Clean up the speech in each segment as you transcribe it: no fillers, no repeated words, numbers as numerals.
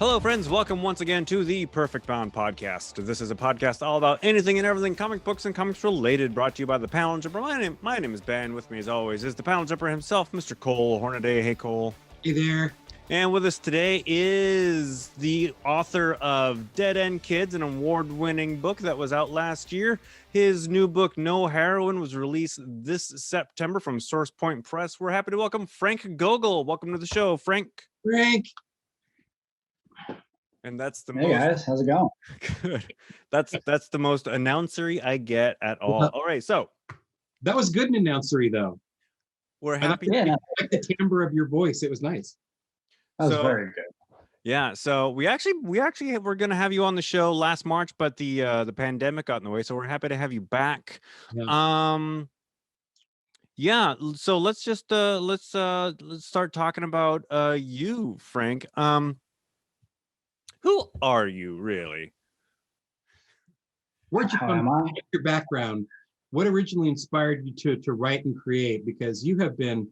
Hello, friends. Welcome once again to the Perfect Bound podcast. This is a podcast all about anything and everything comic books and comics related, brought to you by the Panel Jumper. My name is Ben. With me, as always, is the Panel Jumper himself, Mr. Cole Hornaday. Hey, Cole. Hey there. And with us today is the author of Dead End Kids, an award-winning book that was out last year. His new book, No Heroine, was released this September from Source Point Press. We're happy to welcome Frank Gogol. Welcome to the show, Frank. Frank. And that's the Hey guys, how's it going? Good. That's the most announcery I get at all. All right, so That was good in announcery, though. we're happy. I like the timbre of your voice. It was nice. That was very good. Yeah, so we actually were gonna have you on the show last March, but the pandemic got in the way, so we're happy to have you back. Yeah. So let's just let's start talking about you, Frank. Who are you really? Where'd you come from? Your background. What originally inspired you to write and create? Because you have been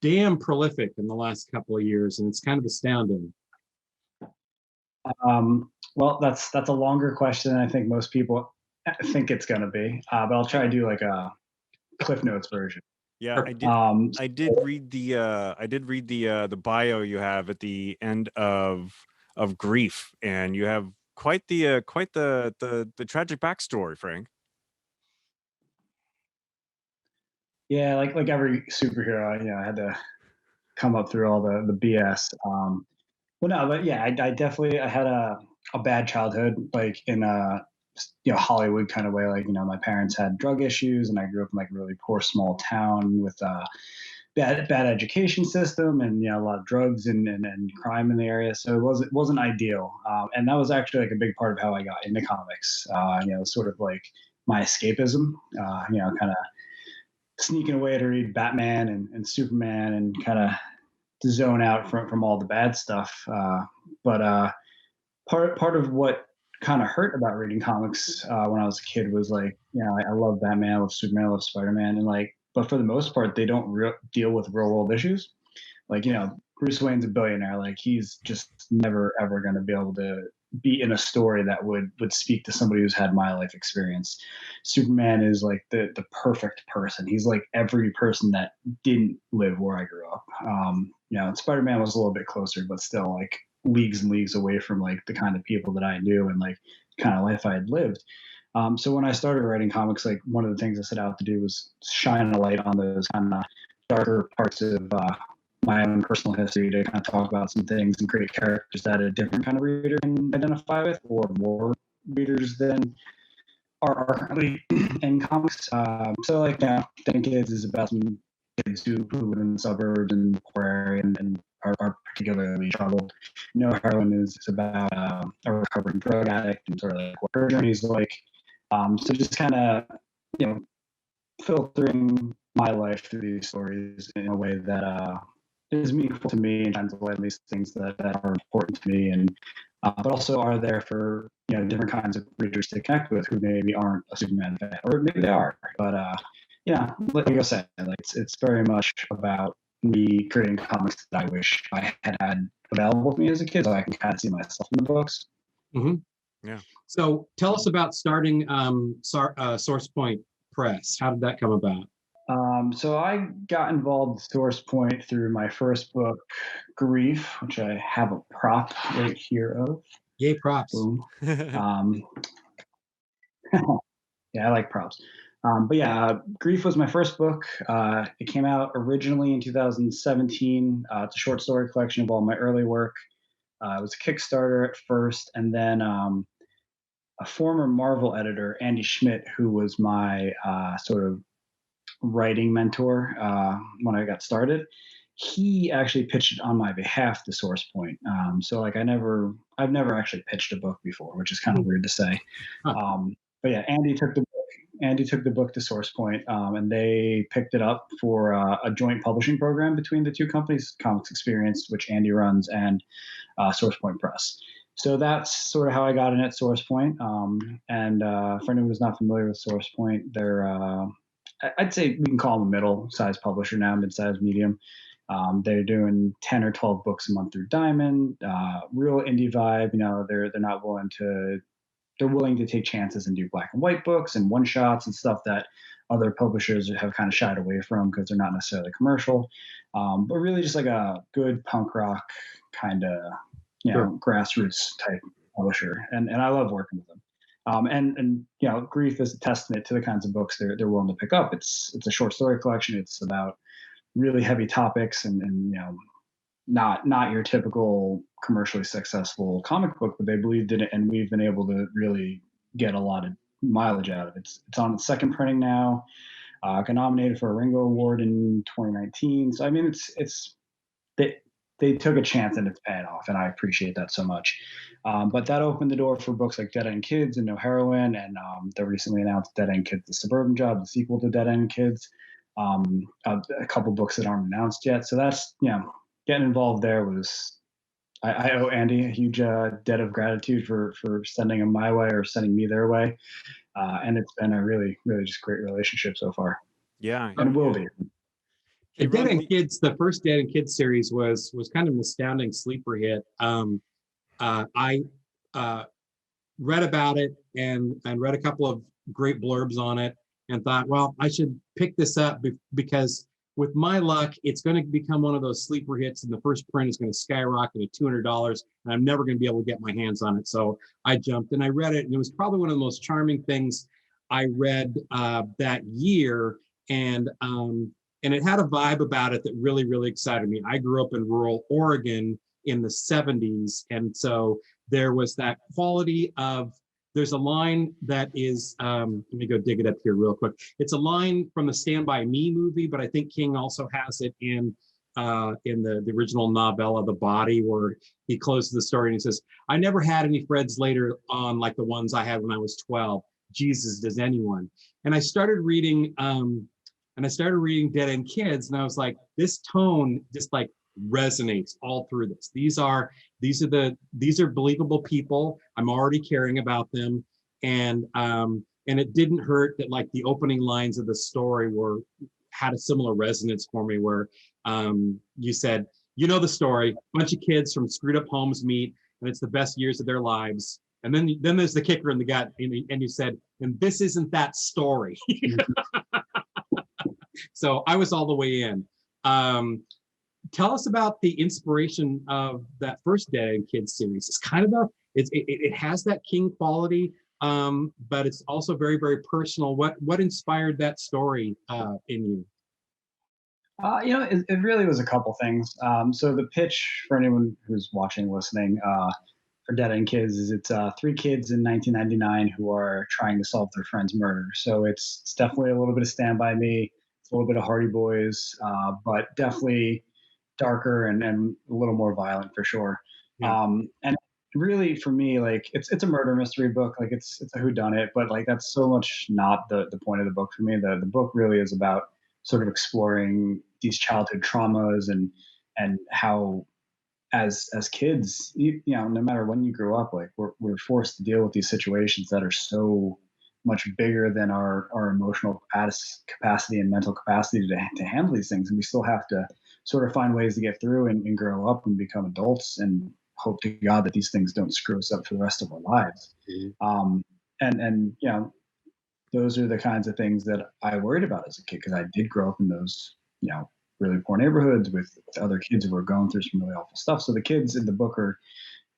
damn prolific in the last couple of years, and it's kind of astounding. Well, that's a longer question than I think most people think it's gonna be. But I'll try to do like a Cliff Notes version. Yeah, I did read the bio you have at the end of Grief, and you have quite the tragic backstory, Frank. Yeah, like every superhero, I had to come up through all the BS. Well, no, but yeah, I definitely had a bad childhood, like in a Hollywood kind of way. Like my parents had drug issues, and I grew up in like a really poor small town with bad education system, and a lot of drugs and crime in the area. So it wasn't ideal, and that was actually like a big part of how I got into comics. Sort of like my escapism. Kind of sneaking away to read Batman and Superman and kind of to zone out from all the bad stuff. But part of what kind of hurt about reading comics when I was a kid was like, I love Batman, I love Superman, I love Spider-Man, and but for the most part, they don't deal with real world issues. Like, Bruce Wayne's a billionaire. Like, he's just never ever going to be able to be in a story that would speak to somebody who's had my life experience. Superman is like the perfect person. He's like every person that didn't live where I grew up. Spider-Man was a little bit closer, but still like leagues and leagues away from like the kind of people that I knew and like kind of life I had lived. So when I started writing comics, like one of the things I set out to do was shine a light on those kind of darker parts of my own personal history, to kind of talk about some things and create characters that a different kind of reader can identify with, or more readers than are currently in comics. So like, Thank Kids is about some kids who live in the suburbs and poor area and are particularly troubled. No Heroine is about a recovering drug addict and sort of like what her journey is like. So just kind of, filtering my life through these stories in a way that is meaningful to me and shines a light on these things that are important to me, and but also are there for different kinds of readers to connect with who maybe aren't a Superman fan, or maybe they are. But like I said, like it's very much about me creating comics that I wish I had available to me as a kid, so I can kind of see myself in the books. Mm-hmm. Yeah. So tell us about starting Source Point Press. How did that come about? So I got involved with Source Point through my first book, Grief, which I have a prop right here of. Yay, props. Boom. Yeah, I like props. But yeah, Grief was my first book. It came out originally in 2017. It's a short story collection of all my early work. It was a Kickstarter at first, and then a former Marvel editor, Andy Schmidt, who was my sort of writing mentor when I got started, he actually pitched it on my behalf to Source Point. So like I've never actually pitched a book before, which is kind of weird to say. But yeah, Andy took the book to Source Point, and they picked it up for a joint publishing program between the two companies, Comics Experience, which Andy runs, and Source Point Press. So that's sort of how I got in at Source Point. And for anyone who's not familiar with Source Point, they're I'd say we can call them a middle-sized publisher now, mid-sized, medium. They're doing 10 or 12 books a month through Diamond. Real indie vibe. You know, they're not willing to. They're willing to take chances and do black and white books and one shots and stuff that other publishers have kind of shied away from because they're not necessarily commercial. But really, just like a good punk rock kind of, you know, grassroots type publisher, and I love working with them. And you know, Grief is a testament to the kinds of books they're willing to pick up. It's a short story collection. It's about really heavy topics and you know, not your typical commercially successful comic book, but they believed in it, and we've been able to really get a lot of mileage out of it. It's on its second printing now. Got nominated for a Ringo Award in 2019. So I mean, it's they took a chance and it's paying off, and I appreciate that so much. But that opened the door for books like Dead End Kids and No Heroine, and the recently announced Dead End Kids, the Suburban Job, the sequel to Dead End Kids. A couple books that aren't announced yet. So that's, you know, getting involved there was, I owe Andy a huge debt of gratitude for sending them my way or sending me their way. And it's been a really, really just great relationship so far. Yeah. And will be. The Dead End Kids, the first Dead End Kids series was kind of an astounding sleeper hit. I read about it and read a couple of great blurbs on it and thought, well, I should pick this up because with my luck, it's going to become one of those sleeper hits, and the first print is going to skyrocket to $200, and I'm never going to be able to get my hands on it. So I jumped and I read it, and it was probably one of the most charming things I read that year, and it had a vibe about it that really, really excited me. I grew up in rural Oregon in the 70s, and so there was that quality of. There's a line that is, let me go dig it up here real quick. It's a line from the Stand By Me movie, but I think King also has it in the original novella, The Body, where he closes the story and he says, I never had any friends later on like the ones I had when I was 12. Jesus, does anyone? And I started reading Dead End Kids, and I was like, this tone just like resonates all through this. These are believable people. I'm already caring about them, and it didn't hurt that like the opening lines of the story had a similar resonance for me, where you said, you know the story, bunch of kids from screwed up homes meet, and it's the best years of their lives. And then there's the kicker in the gut, and you said, and this isn't that story. So I was all the way in. Tell us about the inspiration of that first Dead End Kids series. It's kind of it has that King quality, but it's also very, very personal. What inspired that story in you? You know, it really was a couple things. So the pitch for anyone who's watching, listening, for Dead End Kids is it's 3 kids in 1999 who are trying to solve their friend's murder. So it's definitely a little bit of Stand By Me, it's a little bit of Hardy Boys, but definitely darker and a little more violent for sure. Yeah. And really for me, like it's a murder mystery book, like it's a whodunit, but like that's so much not the point of the book for me. The book really is about sort of exploring these childhood traumas and how as kids, you know, no matter when you grow up, like we're forced to deal with these situations that are so much bigger than our emotional capacity and mental capacity to handle these things, and we still have to sort of find ways to get through and grow up and become adults and hope to God that these things don't screw us up for the rest of our lives. Mm-hmm. And you know, those are the kinds of things that I worried about as a kid, because I did grow up in those, you know, really poor neighborhoods with other kids who were going through some really awful stuff. So the kids in the book are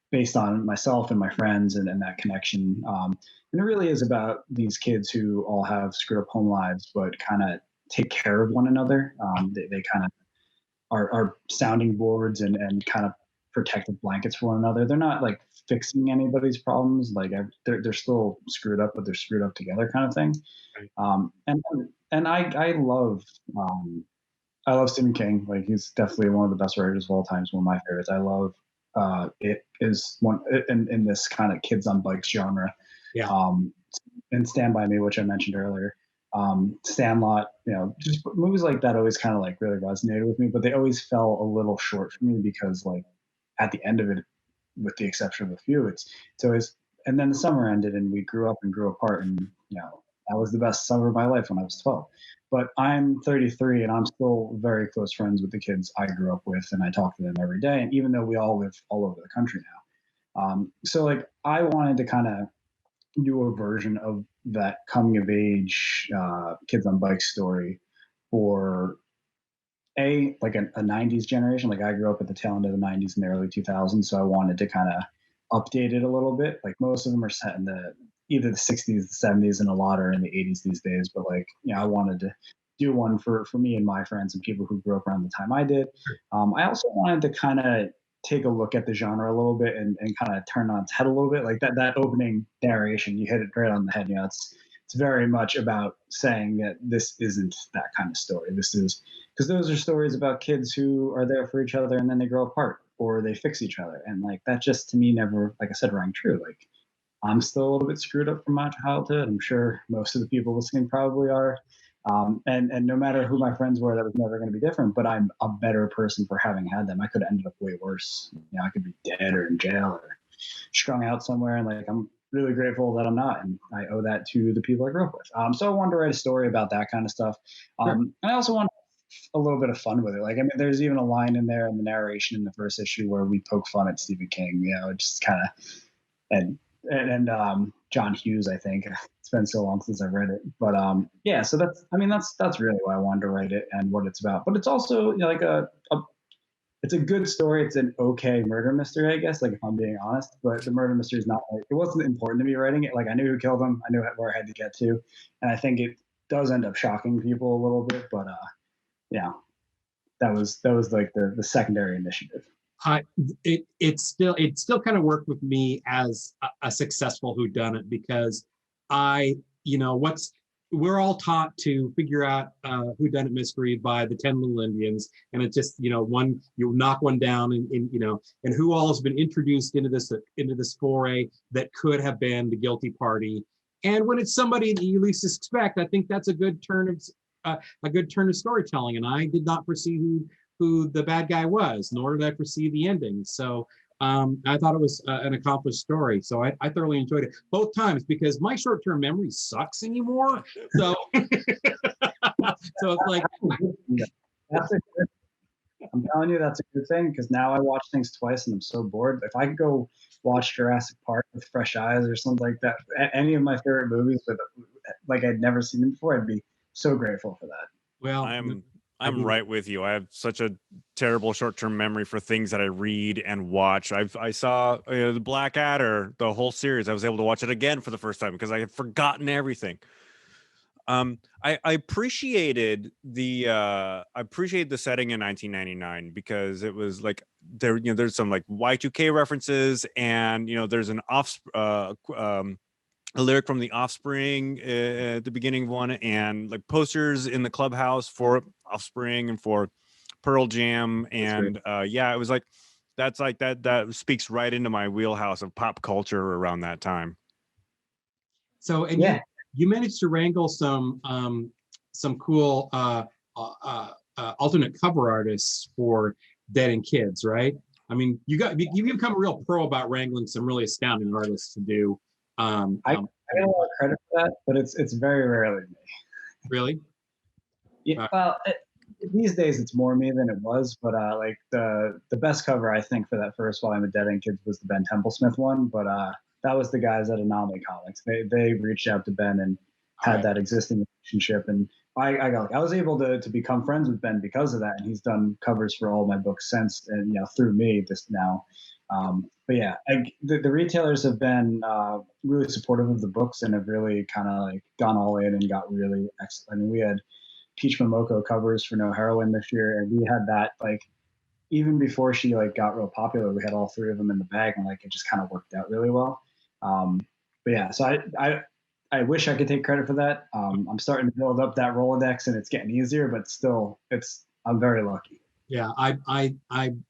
based on myself and my friends and that connection. And it really is about these kids who all have screwed up home lives, but kind of take care of one another. They kind of are sounding boards and kind of protective blankets for one another. They're not like fixing anybody's problems. Like they're still screwed up, but they're screwed up together, kind of thing. Right. And I love Stephen King. Like he's definitely one of the best writers of all time. He's one of my favorites. I love it is one in this kind of kids on bikes genre. Yeah. And Stand By Me, which I mentioned earlier. Sandlot, you know, just movies like that always kind of like really resonated with me, but they always fell a little short for me because like at the end of it, with the exception of a few, it's always, and then the summer ended and we grew up and grew apart, and you know, that was the best summer of my life when I was 12. But I'm 33 and I'm still very close friends with the kids I grew up with, and I talk to them every day. And even though we all live all over the country now, so like I wanted to kind of do a version of that coming of age kids on bikes story for like a 90s generation. Like I grew up at the tail end of the 90s and the early 2000s, so I wanted to kind of update it a little bit. Like most of them are set in the either the 60s, the 70s, and a lot are in the 80s these days. But like, I wanted to do one for me and my friends and people who grew up around the time I did. I also wanted to kind of take a look at the genre a little bit and kind of turn on its head a little bit. Like that opening narration, you hit it right on the head. It's very much about saying that this isn't that kind of story. This is because those are stories about kids who are there for each other and then they grow apart or they fix each other. And like that just to me never, like I said, rang true. Like I'm still a little bit screwed up from my childhood. I'm sure most of the people listening probably are. And no matter who my friends were, that was never going to be different. But I'm a better person for having had them. I could have ended up way worse. I could be dead or in jail or strung out somewhere. And like I'm really grateful that I'm not, and I owe that to the people I grew up with. So I wanted to write a story about that kind of stuff. And I also want a little bit of fun with it. Like I mean, there's even a line in there in the narration in the first issue where we poke fun at Stephen King. Just kind of and John Hughes, I think. It's been so long since I've read it, but yeah. So that's really why I wanted to write it and what it's about. But it's also like it's a good story. It's an okay murder mystery, I guess. Like if I'm being honest, but the murder mystery is not like it wasn't important to me writing it. Like I knew who killed him, I knew where I had to get to, and I think it does end up shocking people a little bit. But yeah, that was like the secondary initiative. It still kind of worked with me as a successful whodunit because we're all taught to figure out whodunit mystery by the 10 little Indians, and it's just one you knock one down and who all has been introduced into this foray that could have been the guilty party, and when it's somebody that you least expect, I think that's a good turn of storytelling, and I did not foresee who the bad guy was, nor did I foresee the ending. So I thought it was an accomplished story. So I thoroughly enjoyed it both times because my short-term memory sucks anymore. So, so it's like, I'm telling you, that's a good thing because now I watch things twice and I'm so bored. If I could go watch Jurassic Park with fresh eyes or something like that, any of my favorite movies with like I'd never seen them before, I'd be so grateful for that. Well, I'm right with you. I have such a terrible short-term memory for things that I read and watch. I saw the Blackadder, the whole series. I was able to watch it again for the first time because I had forgotten everything. I appreciated the setting in 1999 because it was like there's some like Y2K references, and there's an a lyric from The Offspring at the beginning of one, and like posters in the clubhouse for Offspring and for Pearl Jam, and yeah, it was like that speaks right into my wheelhouse of pop culture around that time. So and yeah, you managed to wrangle some cool alternate cover artists for Dead and Kids, right? I mean, you become a real pro about wrangling some really astounding artists to do. I get a lot of credit for that, but it's very rarely me. Really? Yeah. Well, these days it's more me than it was, but like the best cover I think for that first volume of Dead End Kids was the Ben Templesmith one, but that was the guys at Anomaly Comics. They reached out to Ben and had that existing relationship, and I was able to become friends with Ben because of that, and he's done covers for all my books since, and through me this now. But yeah, the retailers have been really supportive of the books and have really kind of like gone all in and got really excellent. I mean, we had Peach Momoko covers for No Heroine this year, and we had that like even before she like got real popular. We had all three of them in the bag, and like it just kind of worked out really well. But yeah, so I wish I could take credit for that. I'm starting to build up that Rolodex, and it's getting easier, but still, I'm very lucky. Yeah, I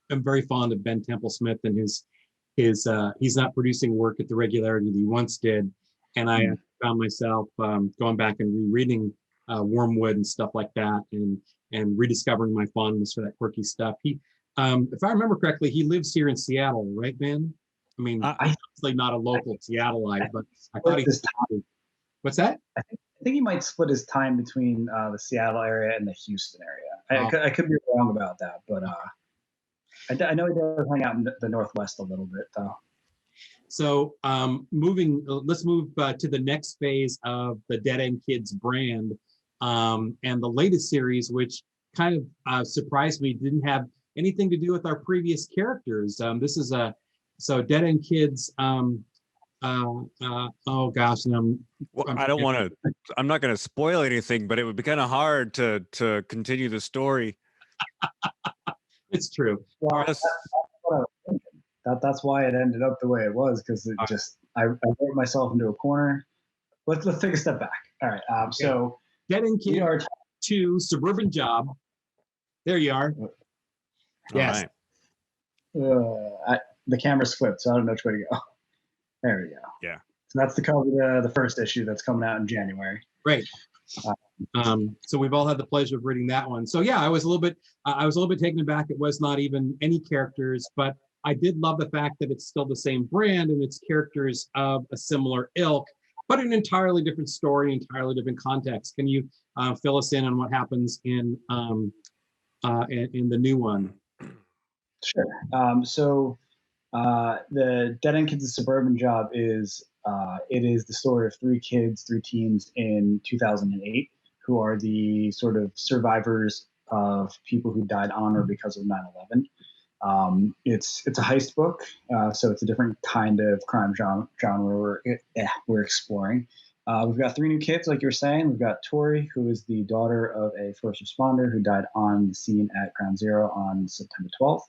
am very fond of Ben Templesmith and his he's not producing work at the regularity that he once did, and I found myself going back and rereading Wormwood and stuff like that, and rediscovering my fondness for that quirky stuff. He, if I remember correctly, he lives here in Seattle, right, Ben? I mean, obviously not a local Seattleite, but I thought he. What's that? I think he might split his time between the Seattle area and the Houston area. I could be wrong about that, but I know he does hang out in the Northwest a little bit, though. So let's move to the next phase of the Dead End Kids brand, and the latest series, which kind of surprised me, didn't have anything to do with our previous characters. This is so Dead End Kids. Oh gosh, and I'm not going to spoil anything, but it would be kind of hard to continue the story. It's true. Well, that's what I was thinking. That's why it ended up the way it was, because it just I wrote myself into a corner. Let's take a step back. All right. So Dead End Kids 2, Suburban Job. There you are. Yes. Right. The camera's flipped, so I don't know which way to go. There we go. Yeah. So that's the first issue that's coming out in January. Great. So we've all had the pleasure of reading that one. So yeah, I was a little bit taken aback. It was not even any characters, but I did love the fact that it's still the same brand and it's characters of a similar ilk, but an entirely different story, entirely different context. Can you fill us in on what happens in the new one? Sure. So the Dead End Kids, a Suburban Job is the story of three teens in 2008 who are the sort of survivors of people who died on or because of 9/11. It's a heist book, so it's a different kind of crime genre we're exploring. We've got three new kids, like you were saying. We've got Tori, who is the daughter of a first responder who died on the scene at Ground Zero on September 12th.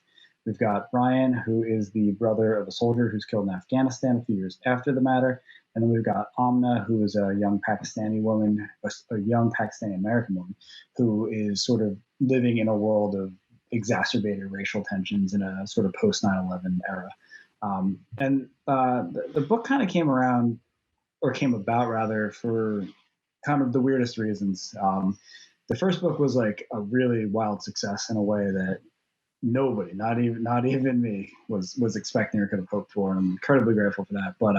We've got Brian, who is the brother of a soldier who's killed in Afghanistan a few years after the matter. And then we've got Amna, who is a young Pakistani woman, a young Pakistani American woman, who is sort of living in a world of exacerbated racial tensions in a sort of post 9/11 era. And the book kind of came about rather, for kind of the weirdest reasons. The first book was like a really wild success in a way that nobody, not even me, was expecting or could have hoped for, and I'm incredibly grateful for that. But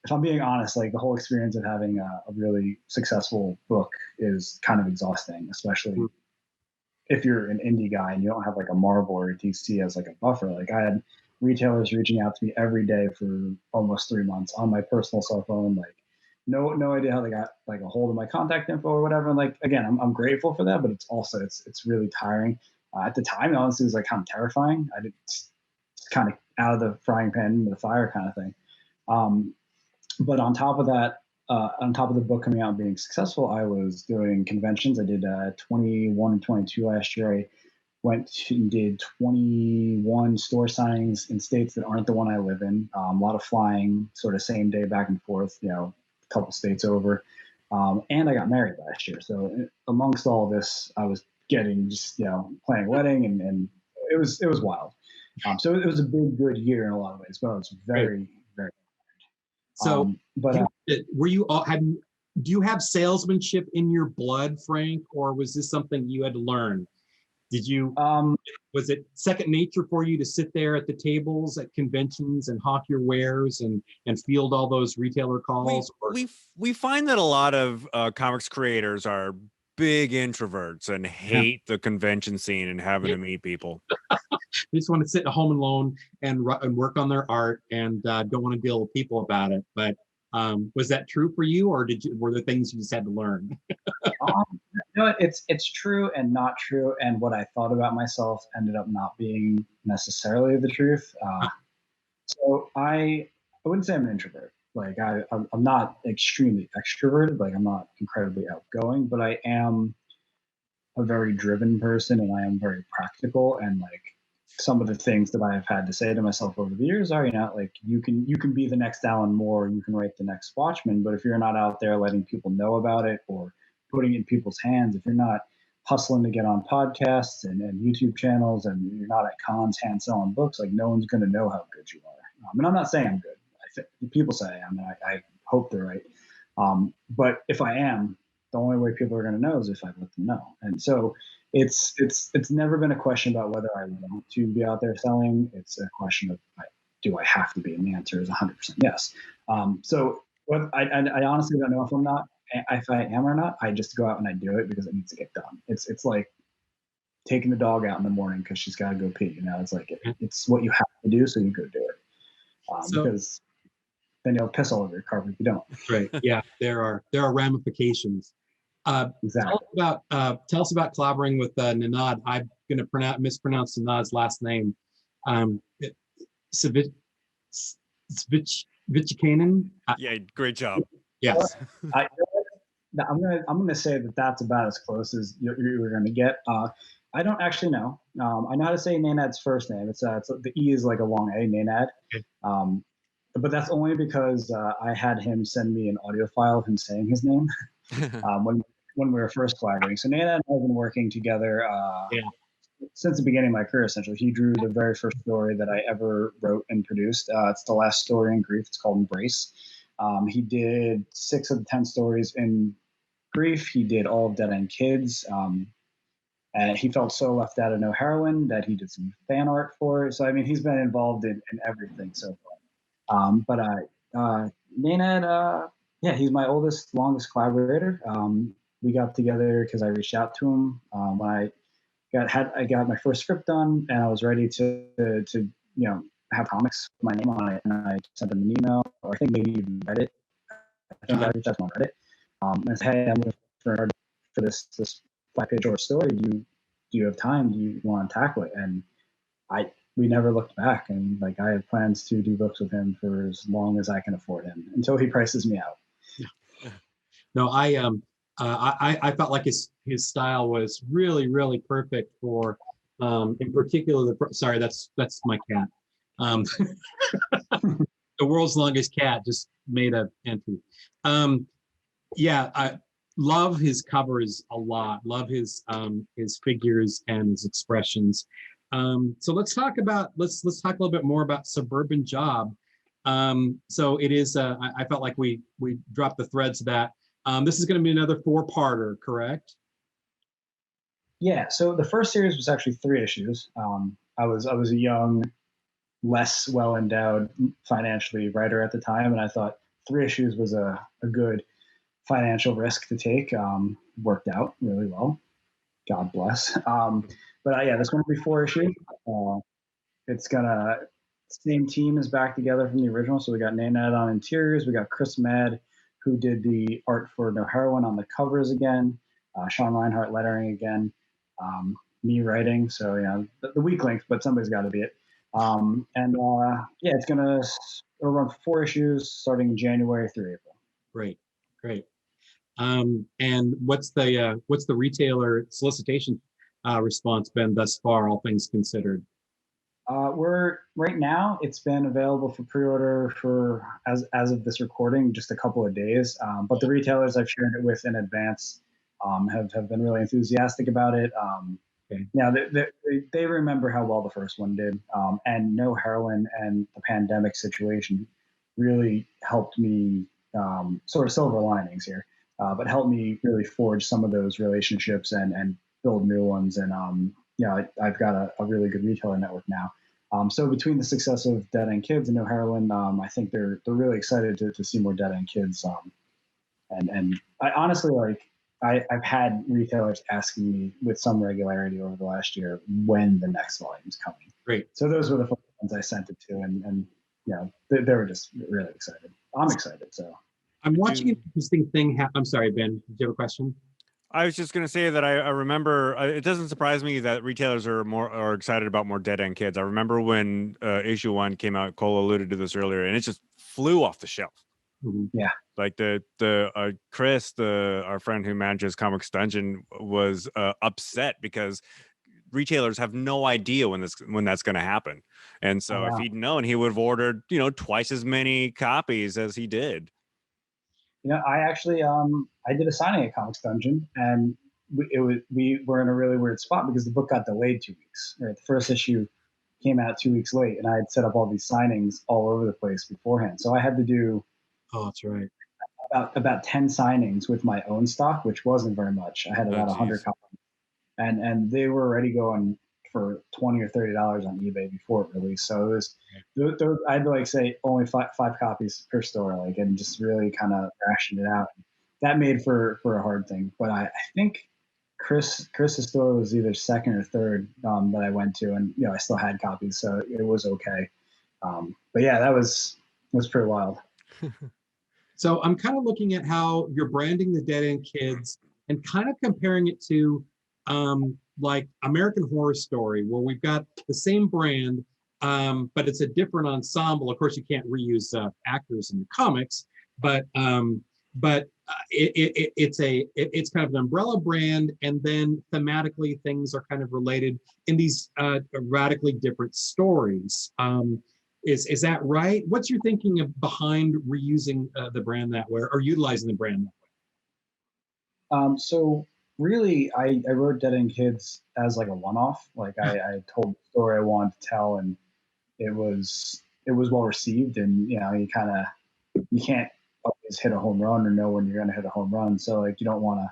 if I'm being honest, like the whole experience of having a really successful book is kind of exhausting, especially if you're an indie guy and you don't have like a Marvel or a DC as like a buffer. Like I had retailers reaching out to me every day for almost 3 months on my personal cell phone, like no idea how they got like a hold of my contact info or whatever. And like, again, I'm grateful for that, but it's also it's really tiring. At the time, honestly, it was like kind of terrifying. It's kind of out of the frying pan into the fire kind of thing. But on top of that, on top of the book coming out and being successful, I was doing conventions. I did 21 and 22 last year. I went and did 21 store signings in states that aren't the one I live in. A lot of flying, sort of same day back and forth, a couple states over. And I got married last year. So amongst all this, I was getting just planning a wedding, and it was wild. So it was a big good year in a lot of ways, but I was very very so were you all do you have salesmanship in your blood, Frank, or was this something you had to learn? Did you was it second nature for you to sit there at the tables at conventions and hawk your wares and field all those retailer calls? We find that a lot of comics creators are big introverts and hate the convention scene and having to meet people. They just want to sit at home alone and work on their art and don't want to deal with people about it. But was that true for you, or were there things you just had to learn? It's true and not true. And what I thought about myself ended up not being necessarily the truth. So I wouldn't say I'm an introvert. Like I'm not extremely extroverted. Like I'm not incredibly outgoing, but I am a very driven person, and I am very practical. And like some of the things that I have had to say to myself over the years are, like you can be the next Alan Moore, you can write the next Watchmen, but if you're not out there letting people know about it or putting it in people's hands, if you're not hustling to get on podcasts and YouTube channels, and you're not at cons hand selling books, like no one's going to know how good you are. And I'm not saying I'm good. People say I am, and I hope they're right. But if I am, the only way people are going to know is if I let them know. And so it's never been a question about whether I want to be out there selling. It's a question of, do I have to be? And the answer is 100% yes. So what I honestly don't know if I'm not if I am or not, I just go out and I do it because it needs to get done. It's like taking the dog out in the morning because she's got to go pee. It's like it's what you have to do, so you go do it. Because then you'll piss all over your carpet if you don't. Right. Yeah. There are ramifications. Exactly. Tell us about collaborating with Nanad. I'm going to mispronounce Nanad's last name. Svitchkanen. Yeah, great job. Yes. I'm gonna say that that's about as close as you're gonna get. I don't actually know. I know how to say Nanad's first name. It's the E is like a long A, Nanad. Okay. But that's only because I had him send me an audio file of him saying his name when we were first collaborating. So Nanad and I have been working together since the beginning of my career. Essentially, he drew the very first story that I ever wrote and produced. It's the last story in Grief. It's called Embrace. He did 6 of the 10 stories in Grief. He did all of Dead End Kids. And he felt so left out of No Heroine that he did some fan art for it. So, I mean, he's been involved in everything so far. But Nanad, he's my longest collaborator. We got together because I reached out to him when I got my first script done, and I was ready to have comics with my name on it, and I sent him an email, or I think maybe even Reddit. I think I reached out to him on Reddit, and said, "Hey, I'm looking for this 5-page short story. Do you have time? Do you want to tackle it?" And we never looked back, and like I have plans to do books with him for as long as I can afford him until he prices me out. No, I felt like his style was really, really perfect for, in particular, sorry, that's my cat. The world's longest cat just made an entry. I love his covers a lot. Love his figures and his expressions. So let's talk a little bit more about Suburban Job. So it is. I felt like we dropped the threads of that. This is going to be another 4-parter, correct? Yeah. So the first series was actually 3 issues. I was a young, less well endowed financially writer at the time, and I thought 3 issues was a good financial risk to take. Worked out really well. God bless. This one will be 4 issues. It's gonna same team is back together from the original. So we got Nanad on interiors. We got Chris Mad, who did the art for No Heroine, on the covers again. Sean Reinhart lettering again. Me writing. So the weak links, but somebody's got to be it. It's gonna run 4 issues starting in January through April. Great. And what's the retailer solicitation response been thus far, all things considered? We're right now. It's been available for pre-order for as of this recording, just a couple of days. But the retailers I've shared it with in advance have been really enthusiastic about it. Okay. Now they remember how well the first one did, and No Heroine and the pandemic situation really helped me. Sort of silver linings here, but helped me really forge some of those relationships and build new ones. And I've got a really good retailer network now. So between the success of Dead End Kids and No Heroine, I think they're really excited to see more Dead End Kids. And I honestly, I've had retailers asking me with some regularity over the last year when the next volume is coming. Great. So those were the first ones I sent it to, and they were just really excited. I'm excited. So I'm watching an interesting thing happen. I'm sorry, Ben. Did you have a question? I was just going to say that I remember, it doesn't surprise me that retailers are excited about more Dead End Kids. I remember when issue 1 came out, Cole alluded to this earlier, and it just flew off the shelf. Mm-hmm. Yeah. Like Chris, our friend who manages Comics Dungeon, was upset because retailers have no idea when that's going to happen. And so if he'd known, he would have ordered, twice as many copies as he did. I actually I did a signing at Comics Dungeon, and we were in a really weird spot because the book got delayed 2 weeks. Right, the first issue came out 2 weeks late, and I had set up all these signings all over the place beforehand. So I had to do that's right, about 10 signings with my own stock, which wasn't very much. I had about 100 copies, and they were already going for $20 or $30 on eBay before it released. So it was, I had to say only five copies per store, and just really kind of rationed it out. that made for a hard thing. But I think Chris's store was either second or third that I went to, and I still had copies, so it was okay. But yeah, that was pretty wild. So I'm kind of looking at how you're branding the Dead End Kids and kind of comparing it to like American Horror Story, where we've got the same brand, but it's a different ensemble. Of course, you can't reuse actors in the comics, but it's kind of an umbrella brand, and then thematically things are kind of related in these radically different stories. Is that right? What's your thinking behind reusing the brand that way, or utilizing the brand that way? So really, I wrote Dead End Kids as like a one-off. Like I told the story I wanted to tell, and it was well received. And you can't always hit a home run or know when you're going to hit a home run. So like you don't want to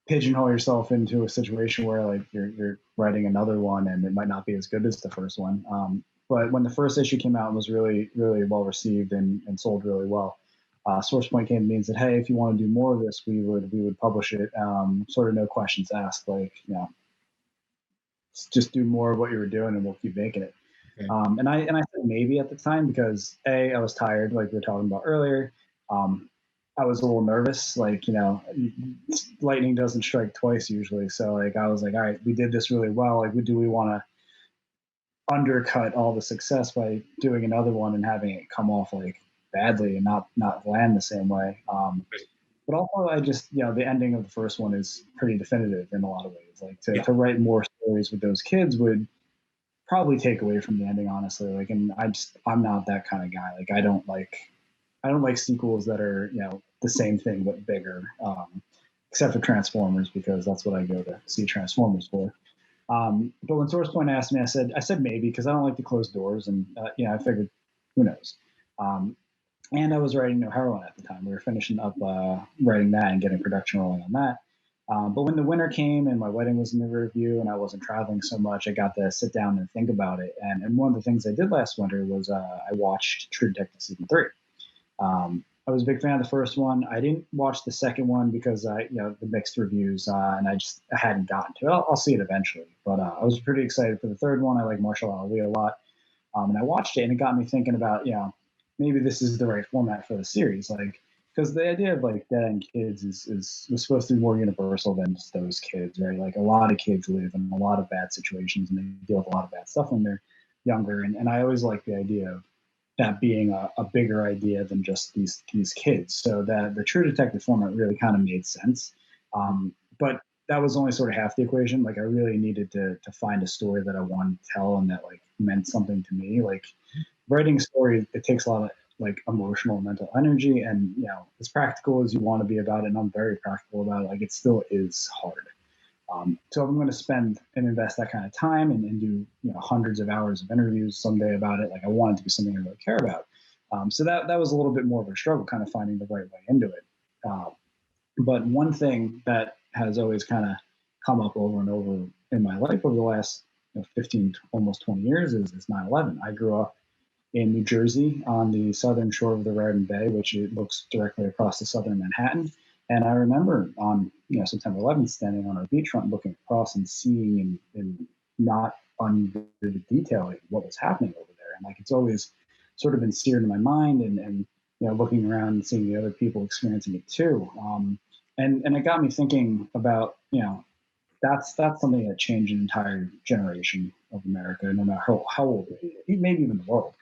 pigeonhole yourself into a situation where like you're writing another one and it might not be as good as the first one. But when the first issue came out, it was really, really well received and sold really well. SourcePoint came to me and said, "Hey, if you want to do more of this, we would publish it. Sort of no questions asked, like just do more of what you were doing, and we'll keep making it." Okay. And I said maybe at the time because I was tired, like we were talking about earlier. I was a little nervous, like lightning doesn't strike twice usually. So like I was like, all right, we did this really well. Like, do we want to undercut all the success by doing another one and having it come off like badly and not land the same way? But also, I just the ending of the first one is pretty definitive in a lot of ways. Like to write more stories with those kids would probably take away from the ending, honestly. Like, and I'm not that kind of guy. Like I don't like sequels that are the same thing but bigger, except for Transformers, because that's what I go to see Transformers for. But when SourcePoint asked me, I said maybe, because I don't like to close doors, and I figured, who knows. And I was writing No Heroine at the time. We were finishing up writing that and getting production rolling on that. But when the winter came and my wedding was in the review and I wasn't traveling so much, I got to sit down and think about it. And one of the things I did last winter was I watched True Detective Season 3. I was a big fan of the first one. I didn't watch the second one because the mixed reviews, and I hadn't gotten to it. I'll see it eventually, but I was pretty excited for the third one. I like Marshall Ali a lot, and I watched it, and it got me thinking about maybe this is the right format for the series, like because the idea of like Dead End Kids was supposed to be more universal than just those kids, right? Like a lot of kids live in a lot of bad situations and they deal with a lot of bad stuff when they're younger, and I always like the idea of that being a bigger idea than just these kids. So that the True Detective format really kind of made sense. But that was only sort of half the equation. Like I really needed to find a story that I wanted to tell and that like meant something to me. Like writing stories, it takes a lot of like emotional and mental energy, and as practical as you want to be about it, and I'm very practical about it, like it still is hard. So if I'm going to spend and invest that kind of time and do hundreds of hours of interviews someday about it, like I want it to be something I really care about. So that was a little bit more of a struggle, kind of finding the right way into it. But one thing that has always kind of come up over and over in my life over the last 15, almost 20 years is 9/11. I grew up in New Jersey on the southern shore of the Raritan Bay, which it looks directly across the southern Manhattan. And I remember on September 11th standing on our beachfront looking across and seeing in not unvivid detail like, what was happening over there. And like it's always sort of been seared in my mind and looking around and seeing the other people experiencing it too. And it got me thinking about, that's something that changed an entire generation of America, no matter how old, maybe even the world.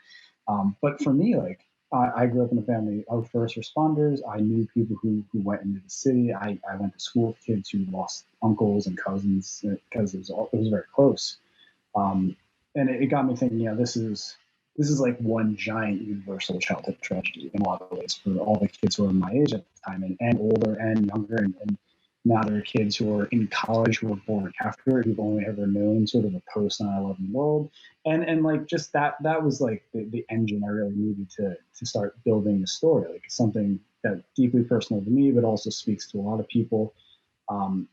But for me, like, I grew up in a family of first responders. I knew people who went into the city. I went to school with kids who lost uncles and cousins because it was very close. And it got me thinking, this is like one giant universal childhood tragedy in a lot of ways for all the kids who were my age at the time and older and younger. And now there are kids who are in college who were born after it, who've only ever known sort of a post 9/11 world. And like just that was like the engine I really needed to start building the story. Like something that deeply personal to me, but also speaks to a lot of people. And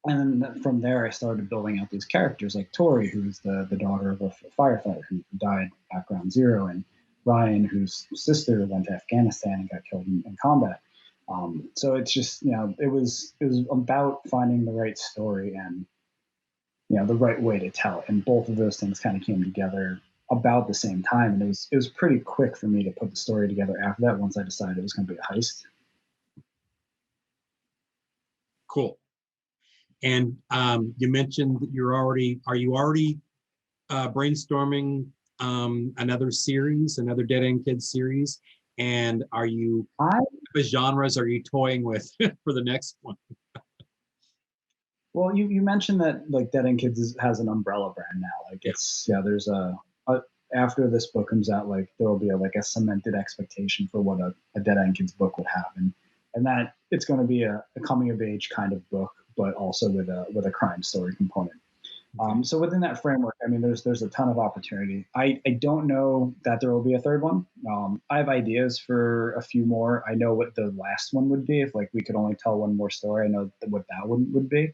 then from there, I started building out these characters like Tori, who's the daughter of a firefighter who died at Ground Zero, and Ryan, whose sister went to Afghanistan and got killed in combat. So it's just, it was about finding the right story and, the right way to tell it. And both of those things kind of came together about the same time. And it was pretty quick for me to put the story together after that, once I decided it was going to be a heist. Cool. And you mentioned that are you already brainstorming another series, another Dead End Kids series? And what genres are you toying with for the next one? Well, you mentioned that like Dead End Kids has an umbrella brand now. Like there's after this book comes out, like there will be a cemented expectation for what a Dead End Kids book would have, and that it's going to be a coming of age kind of book, but also with a crime story component. So within that framework, I mean, there's a ton of opportunity. I don't know that there will be a third one. I have ideas for a few more. I know what the last one would be if like we could only tell one more story. I know what that one would be.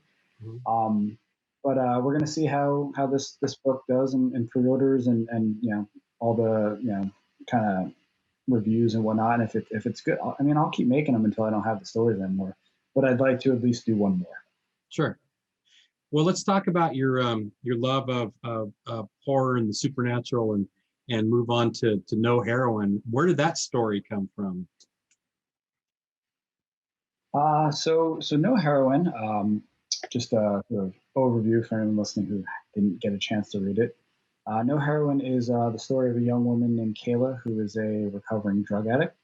But we're going to see how this book does in pre-orders and all the kind of reviews and whatnot. And if it's good, I'll keep making them until I don't have the stories anymore. But I'd like to at least do one more. Sure. Well, let's talk about your love of horror and the supernatural, and move on to No Heroine. Where did that story come from? So No Heroine. Just a sort of overview for anyone listening who didn't get a chance to read it. No Heroine is the story of a young woman named Kayla who is a recovering drug addict.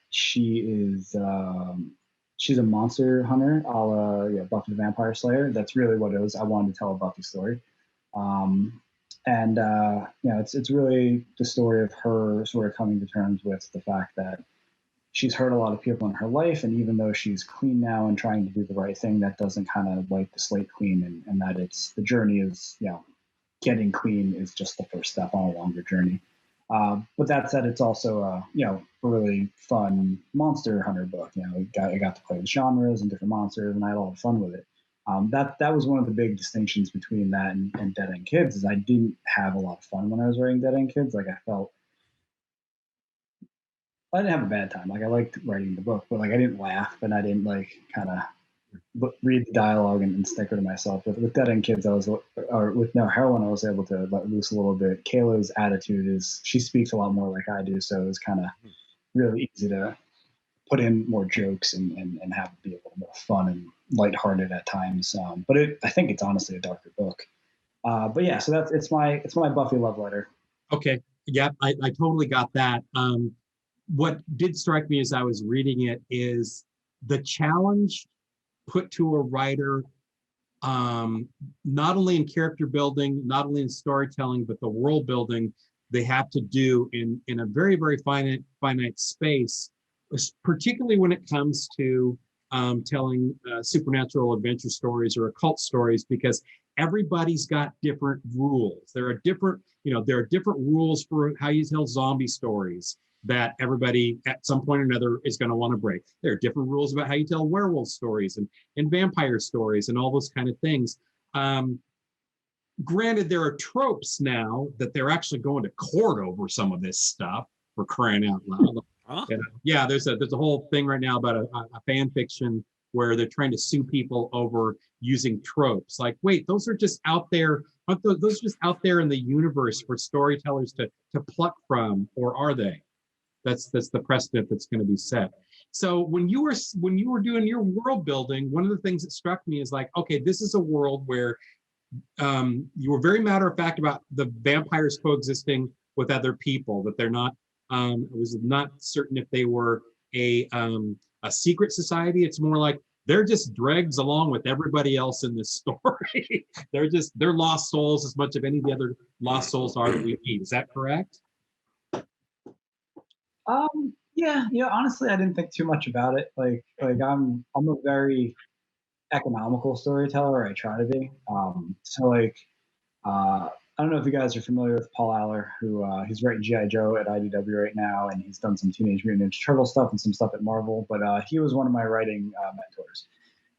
She's a monster hunter, a la Buffy the Vampire Slayer. That's really what it is. I wanted to tell a Buffy story, it's really the story of her sort of coming to terms with the fact that she's hurt a lot of people in her life, and even though she's clean now and trying to do the right thing, that doesn't kind of wipe the slate clean, and that the journey is, getting clean is just the first step on a longer journey. But that said, it's also a really fun monster hunter book. I got to play with genres and different monsters, and I had a lot of fun with it. That was one of the big distinctions between that and Dead End Kids, is I didn't have a lot of fun when I was writing Dead End Kids. Like I didn't have a bad time. Like I liked writing the book, but like I didn't laugh and I didn't like kind of read the dialogue and sticker to myself. With Dead End Kids, with No Heroine, I was able to let loose a little bit. Kayla's attitude is she speaks a lot more like I do, so it was kind of really easy to put in more jokes and have it be a little more fun and lighthearted at times. But I think it's honestly a darker book. But yeah, so it's my Buffy love letter. Okay, yeah, I totally got that. What did strike me as I was reading it is the challenge put to a writer, not only in character building, not only in storytelling, but the world building they have to do in a very, very finite space, particularly when it comes to telling supernatural adventure stories or occult stories, because everybody's got different rules. There are different rules for how you tell zombie stories that everybody at some point or another is going to want to break. There are different rules about how you tell werewolf stories and vampire stories and all those kind of things. Granted, there are tropes now that they're actually going to court over some of this stuff, for crying out loud. Huh? Yeah, there's a whole thing right now about a fan fiction where they're trying to sue people over using tropes. Like, wait, those are just out there. Aren't those just out there in the universe for storytellers to pluck from, or are they? That's the precedent that's going to be set. So when you were doing your world building, one of the things that struck me is like, okay, this is a world where you were very matter of fact about the vampires coexisting with other people, that they're not. I was not certain if they were a secret society. It's more like they're just dregs along with everybody else in this story. They're lost souls as much as any of the other lost souls are that we meet. Is that correct? Yeah, honestly, I didn't think too much about it. Like I'm a very economical storyteller. I try to be. I don't know if you guys are familiar with Paul Aller, who he's writing G.I. Joe at IDW right now, and he's done some Teenage Mutant Ninja Turtle stuff and some stuff at Marvel. But he was one of my writing mentors.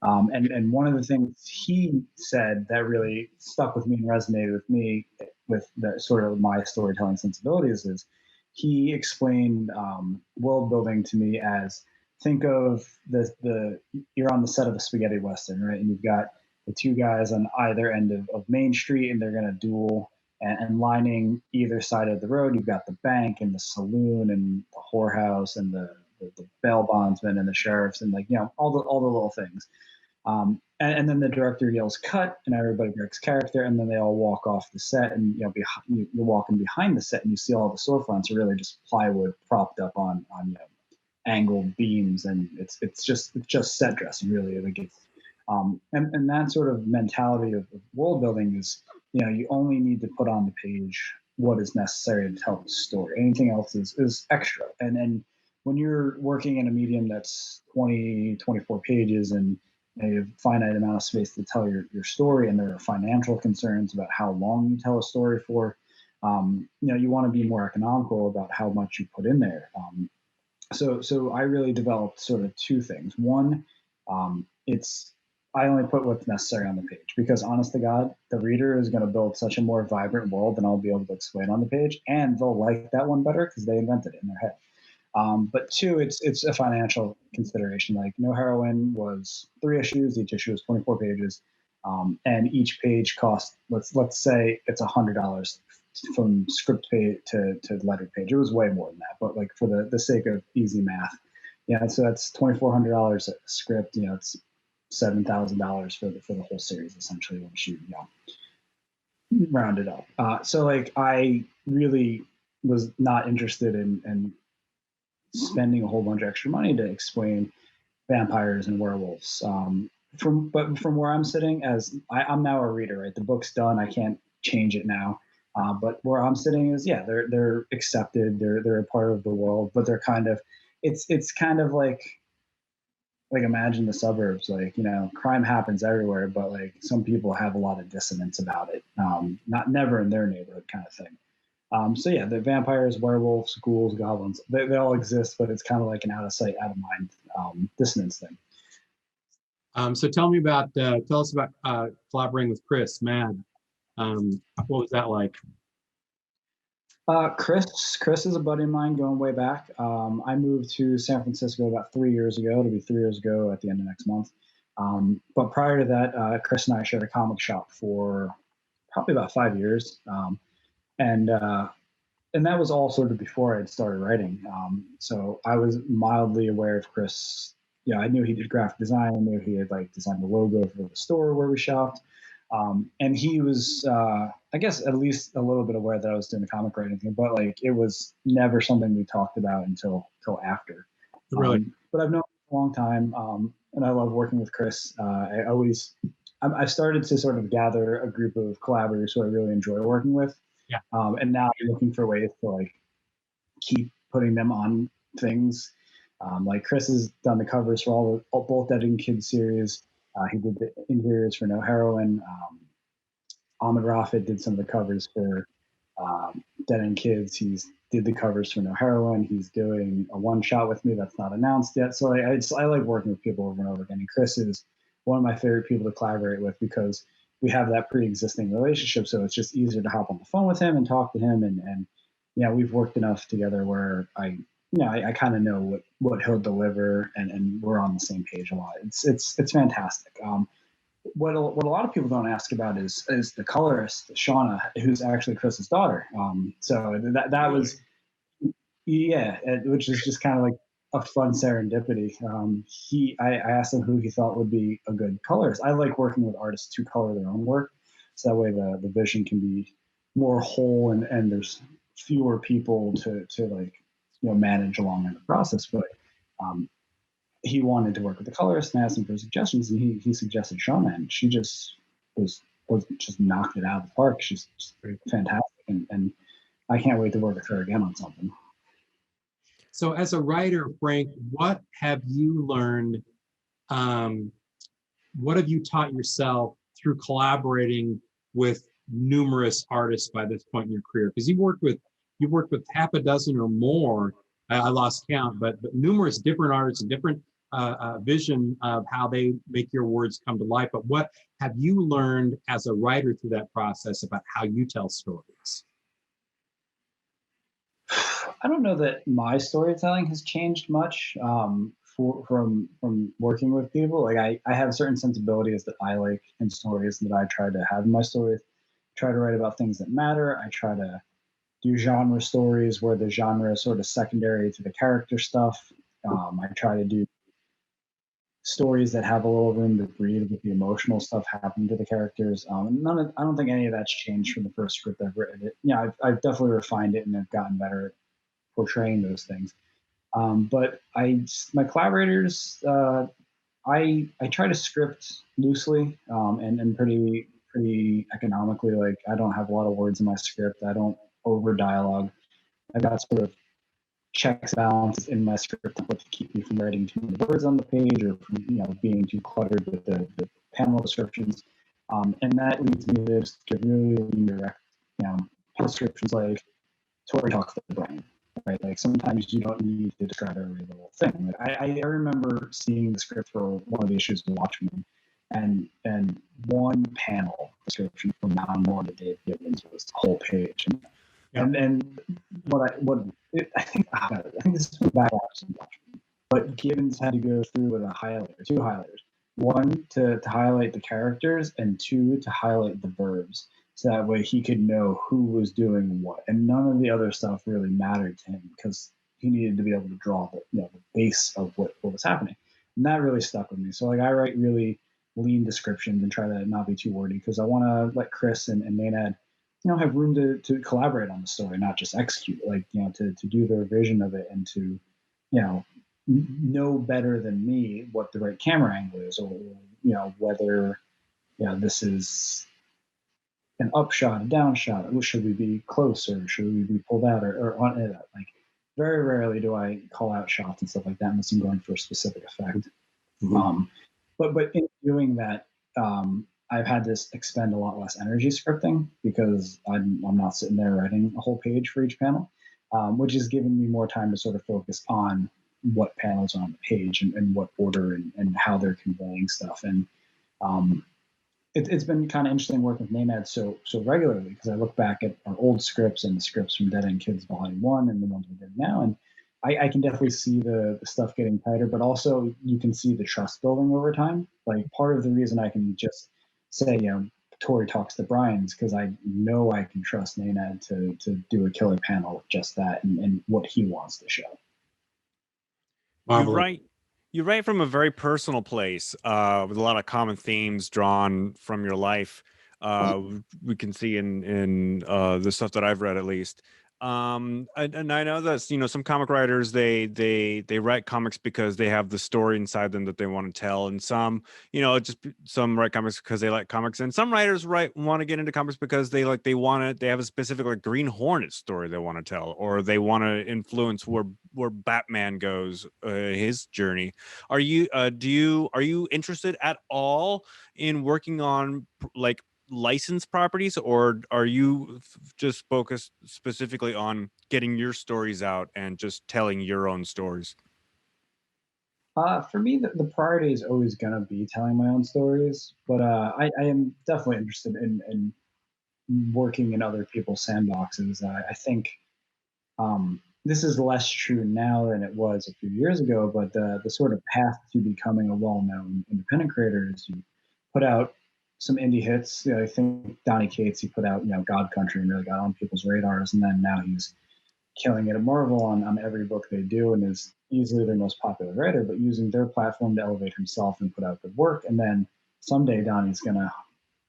And one of the things he said that really stuck with me and resonated with me with the sort of my storytelling sensibilities is he explained world building to me as think of you're on the set of a spaghetti western, right? And you've got the two guys on either end of Main Street, and they're going to duel. And lining either side of the road, you've got the bank and the saloon and the whorehouse and the bail bondsman and the sheriffs and all the little things. And then the director yells cut, and everybody breaks character, and then they all walk off the set, and you're walking behind the set, and you see all the storefronts are really just plywood propped up on angled beams, and it's just set dressing, really. And that sort of mentality of world building is, you only need to put on the page what is necessary to tell the story. Anything else is extra. And when you're working in a medium that's 24 pages and you have a finite amount of space to tell your story, and there are financial concerns about how long you tell a story for, you want to be more economical about how much you put in there. So I really developed sort of two things. One, I only put what's necessary on the page, because honest to God, the reader is going to build such a more vibrant world than I'll be able to explain on the page, and they'll like that one better because they invented it in their head. But two, it's a financial consideration. Like No Heroine was 3 issues, each issue was 24 pages, and each page cost, let's say it's $100 from script page to lettered page. It was way more than that, but for the sake of easy math, so that's $2,400 a script. It's $7,000 for the whole series, essentially, once you round it up. So I really was not interested in spending a whole bunch of extra money to explain vampires and werewolves. From where I'm sitting, as I'm now a reader, right? The book's done. I can't change it now. But where I'm sitting is, they're accepted. They're a part of the world, but they're kind of, it's kind of like imagine the suburbs. Crime happens everywhere, but some people have a lot of dissonance about it. Never in their neighborhood, kind of thing. The vampires, werewolves, ghouls, goblins, they all exist, but it's kind of like an out of sight, out of mind dissonance thing. So tell us about collaborating with Chris Mad. What was that like? Chris is a buddy of mine going way back. I moved to San Francisco about 3 years ago. It'll be 3 years ago at the end of next month. But prior to that, Chris and I shared a comic shop for probably about 5 years. And that was all sort of before I had started writing. So I was mildly aware of Chris. I knew he did graphic design. I knew he had designed the logo for the store where we shopped. And he was, I guess, at least a little bit aware that I was doing the comic writing thing, but it was never something we talked about until after. Really? But I've known him for a long time, and I love working with Chris. I started to sort of gather a group of collaborators who I really enjoy working with. Yeah. And now I'm looking for ways to keep putting them on things. Chris has done the covers for both Dead and Kids series. He did the interiors for No Heroine. Ahmed Rafid did some of the covers for Dead and Kids. He's did the covers for No Heroine. He's doing a one shot with me that's not announced yet. So I like working with people over and over again. And Chris is one of my favorite people to collaborate with because we have that pre-existing relationship. So it's just easier to hop on the phone with him and talk to him. And we've worked enough together where I kind of know what he'll deliver, and we're on the same page a lot. It's fantastic. What a lot of people don't ask about is the colorist, Shauna, who's actually Chris's daughter. So that was, which is just kind of a fun serendipity. I asked him who he thought would be a good colorist. I like working with artists who color their own work, so that way the vision can be more whole and there's fewer people to manage along in the process. But he wanted to work with the colorist and asked him for suggestions, and he suggested Shauna, and she just was just knocked it out of the park. She's just fantastic, and I can't wait to work with her again on something. So as a writer, Frank, what have you learned? What have you taught yourself through collaborating with numerous artists by this point in your career? Because you've worked with half a dozen or more. I lost count, but numerous different artists and different vision of how they make your words come to life. But what have you learned as a writer through that process about how you tell stories? I don't know that my storytelling has changed much from working with people. Like I have certain sensibilities that I like in stories that I try to have in my stories. Try to write about things that matter. I try to do genre stories where the genre is sort of secondary to the character stuff. I try to do stories that have a little room to breathe with the emotional stuff happening to the characters. I don't think any of that's changed from the first script I've written. I've definitely refined it and I've gotten better at portraying those things. But my collaborators, I try to script loosely and pretty economically. Like I don't have a lot of words in my script. I don't over dialogue. I've got sort of checks and balances in my script to keep me from writing too many words on the page or from being too cluttered with the panel descriptions. And that leads me to just give really direct descriptions like Tori talks to the brain. Right, like sometimes you don't need to describe every little thing. Like I remember seeing the script for one of the issues of Watchmen, and one panel description from Mound More to Dave Gibbons was the whole page. And I think this is back Watchmen, but Gibbons had to go through with two highlighters. One to highlight the characters, and two to highlight the verbs. So that way he could know who was doing what, and none of the other stuff really mattered to him because he needed to be able to draw the base of what was happening, and that really stuck with me. So like I write really lean descriptions and try to not be too wordy because I want to let Chris and Maynard, have room to collaborate on the story, not just execute. Like to do their vision of it and to know better than me what the right camera angle is, or whether this is an upshot, a downshot. Should we be close or should we be pulled out or on it? Like very rarely do I call out shots and stuff like that unless I'm going for a specific effect. Mm-hmm. But in doing that, I've had to expend a lot less energy scripting because I'm not sitting there writing a whole page for each panel, which has given me more time to sort of focus on what panels are on the page and what order and how they're conveying stuff. And it's been kind of interesting working with Maynard so regularly because I look back at our old scripts and the scripts from Dead End Kids Volume 1 and the ones we're doing now, and I can definitely see the stuff getting tighter, but also you can see the trust building over time. Like part of the reason I can just say, Tori talks to Brian is because I know I can trust Maynard to do a killer panel with just that and what he wants to show. You write from a very personal place with a lot of common themes drawn from your life. We can see in the stuff that I've read, at least. And I know that some comic writers they write comics because they have the story inside them that they want to tell, and some some write comics because they like comics, and some writers want to get into comics because they have a specific like Green Hornet story they want to tell, or they want to influence where Batman goes, his journey. Are you interested at all in working on like licensed properties, or are you just focused specifically on getting your stories out and just telling your own stories? For me, the priority is always going to be telling my own stories, but I am definitely interested in working in other people's sandboxes. I think this is less true now than it was a few years ago, but the sort of path to becoming a well-known independent creator is you put out some indie hits. I think Donny Cates, he put out, God Country and really got on people's radars. And then now he's killing it at Marvel on every book they do and is easily their most popular writer, but using their platform to elevate himself and put out good work. And then someday Donny's going to,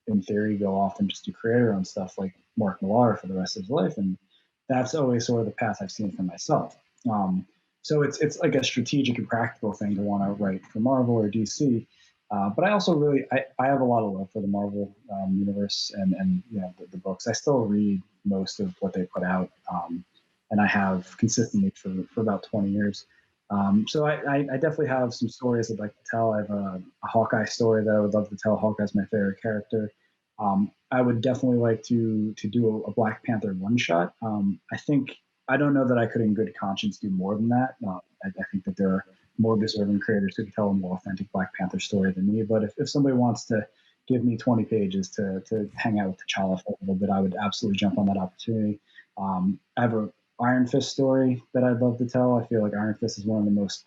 in theory, go off and just do creator-owned own stuff like Mark Millar for the rest of his life. And that's always sort of the path I've seen for myself. So it's like a strategic and practical thing to want to write for Marvel or DC. But I also I have a lot of love for the Marvel universe and the books. I still read most of what they put out, and I have consistently for about 20 years. So I definitely have some stories I'd like to tell. I have a Hawkeye story that I would love to tell. Hawkeye's my favorite character. I would definitely like to do a Black Panther one-shot. I don't know that I could in good conscience do more than that. I think that there are more deserving creators who can tell a more authentic Black Panther story than me. But if somebody wants to give me 20 pages to hang out with T'Challa for a little bit, I would absolutely jump on that opportunity. I have a Iron Fist story that I'd love to tell. I feel like Iron Fist is one of the most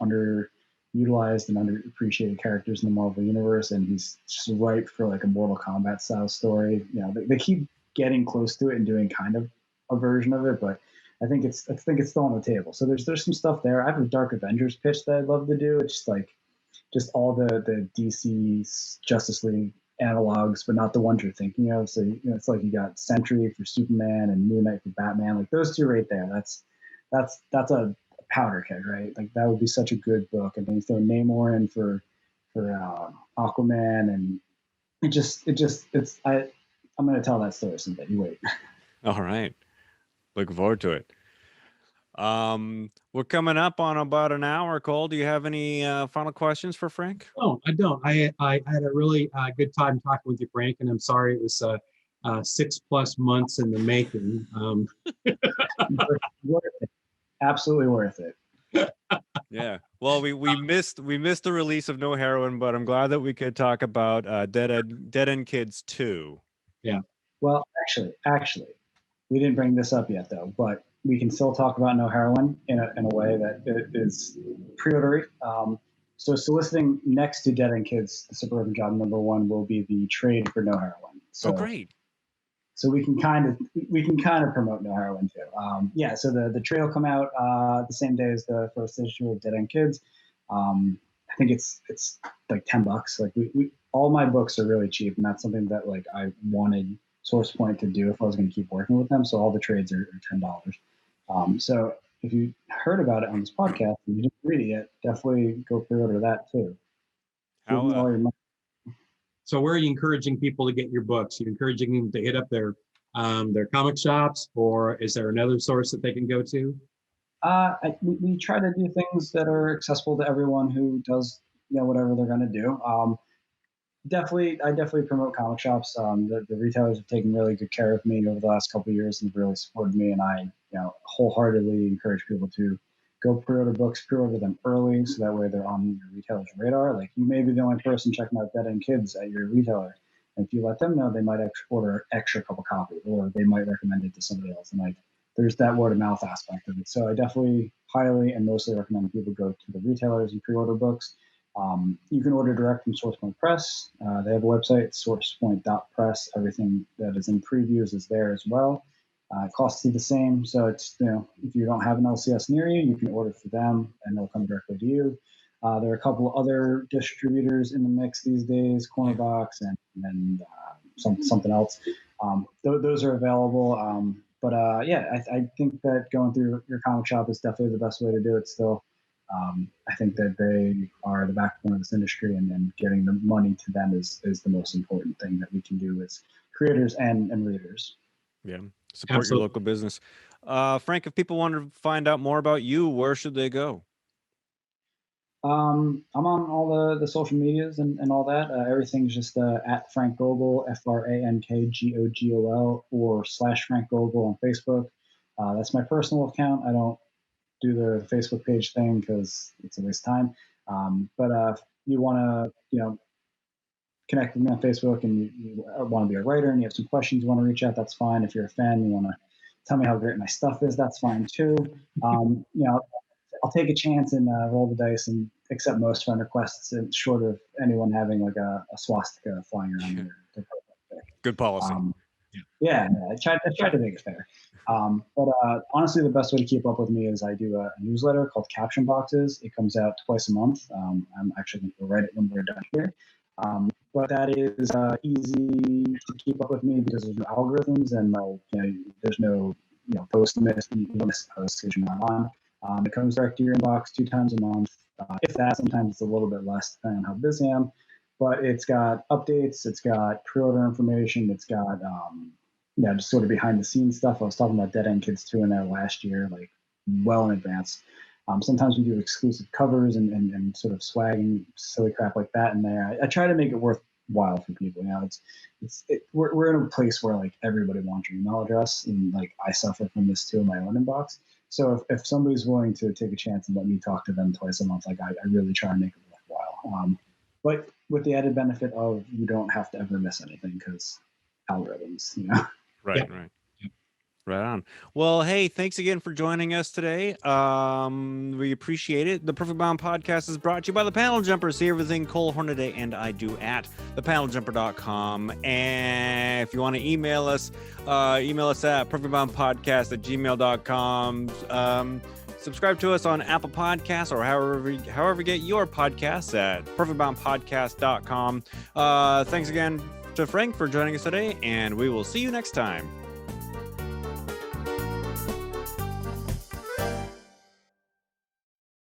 utilized and underappreciated characters in the Marvel universe, and he's just ripe for like a Mortal Kombat style story. You know, they keep getting close to it and doing kind of a version of it, but I think it's still on the table. So there's some stuff there. I have a Dark Avengers pitch that I'd love to do. It's just all the DC Justice League analogs, but not the ones you're thinking of. So it's like you got Sentry for Superman and Moon Knight for Batman. Like those two right there. That's a powder keg, right? Like that would be such a good book. And then you throw Namor in for Aquaman, and I'm going to tell that story someday. You wait. All right. Looking forward to it. We're coming up on about an hour, Cole. Do you have any final questions for Frank? Oh, I don't. I had a really good time talking with you, Frank, and I'm sorry it was 6+ months in the making. Worth it. Absolutely worth it. Yeah. Well, we missed the release of No Heroine, but I'm glad that we could talk about Dead End Kids 2. Yeah. Well, actually, we didn't bring this up yet, though, but we can still talk about No Heroine in a way that is pre-ordery. So soliciting next to Dead End Kids, the Suburban Job #1 will be the trade for No Heroine. So, great. So we can kind of promote No Heroine too. Yeah. So the trade will come out the same day as the first issue of Dead End Kids. I think it's like $10. Like we all my books are really cheap, and that's something that like I wanted SourcePoint to do if I was going to keep working with them. So all the trades are $10. So if you heard about it on this podcast and you didn't read it yet, definitely go pre-order that too. Give me all your money. So where are you encouraging people to get your books? Are you encouraging them to hit up their comic shops, or is there another source that they can go to? We try to do things that are accessible to everyone who does whatever they're going to do. I definitely promote comic shops. The retailers have taken really good care of me over the last couple of years and have really supported me, and I wholeheartedly encourage people to go pre-order books, pre-order them early, so that way they're on your retailer's radar. Like you may be the only person checking out Dead End Kids at your retailer, and if you let them know, they might order an extra couple copies, or they might recommend it to somebody else. And like there's that word of mouth aspect of it. So I definitely highly and mostly recommend people go to the retailers and pre-order books. You can order direct from SourcePoint Press. They have a website, sourcepoint.press. Everything that is in previews is there as well. It costs you the same. So it's, if you don't have an LCS near you, you can order for them and they'll come directly to you. There are a couple of other distributors in the mix these days, Cornerbox and something else. Those are available. I think that going through your comic shop is definitely the best way to do it still. I think that they are the backbone of this industry, and getting the money to them is the most important thing that we can do as creators and readers. Yeah. Support your local business. Frank, if people want to find out more about you, where should they go? I'm on all the social medias and all that. Everything's just at Frank Gogol, FrankGogol, or /Frank Gogol on Facebook. That's my personal account. I don't do the Facebook page thing because it's a waste of time. But if you want to, connect with me on Facebook and you want to be a writer and you have some questions you want to reach out, that's fine. If you're a fan, you want to tell me how great my stuff is, that's fine too. I'll take a chance and roll the dice and accept most friend requests, short of anyone having like a swastika flying around their Good policy. I try to make it fair. But honestly, the best way to keep up with me is I do a newsletter called Caption Boxes. It comes out twice a month. I'm actually going to write it when we're done here. But that is easy to keep up with me because there's no algorithms and there's no post miss. You don't miss a post because you're not on. It comes direct to your inbox 2 times a month. If that, sometimes it's a little bit less depending on how busy I am. But it's got updates, it's got pre-order information, it's got just sort of behind the scenes stuff. I was talking about Dead End Kids 2 in there last year, like well in advance. Sometimes we do exclusive covers and sort of swag and silly crap like that in there. I try to make it worthwhile for people. We're in a place where like everybody wants your email address, and like I suffer from this too in my own inbox. So if somebody's willing to take a chance and let me talk to them twice a month, like I really try and make it worthwhile. But with the added benefit of you don't have to ever miss anything because algorithms, Right, yeah. right. Right on. Well, hey, thanks again for joining us today. We appreciate it. The Perfect Bound podcast is brought to you by the Panel Jumpers. See everything Cole Hornaday and I do at thepaneljumper.com. And if you want to email us at perfectboundpodcast@gmail.com. Subscribe to us on Apple Podcasts or however you get your podcasts at perfectboundpodcast.com. Thanks again to Frank for joining us today, and we will see you next time.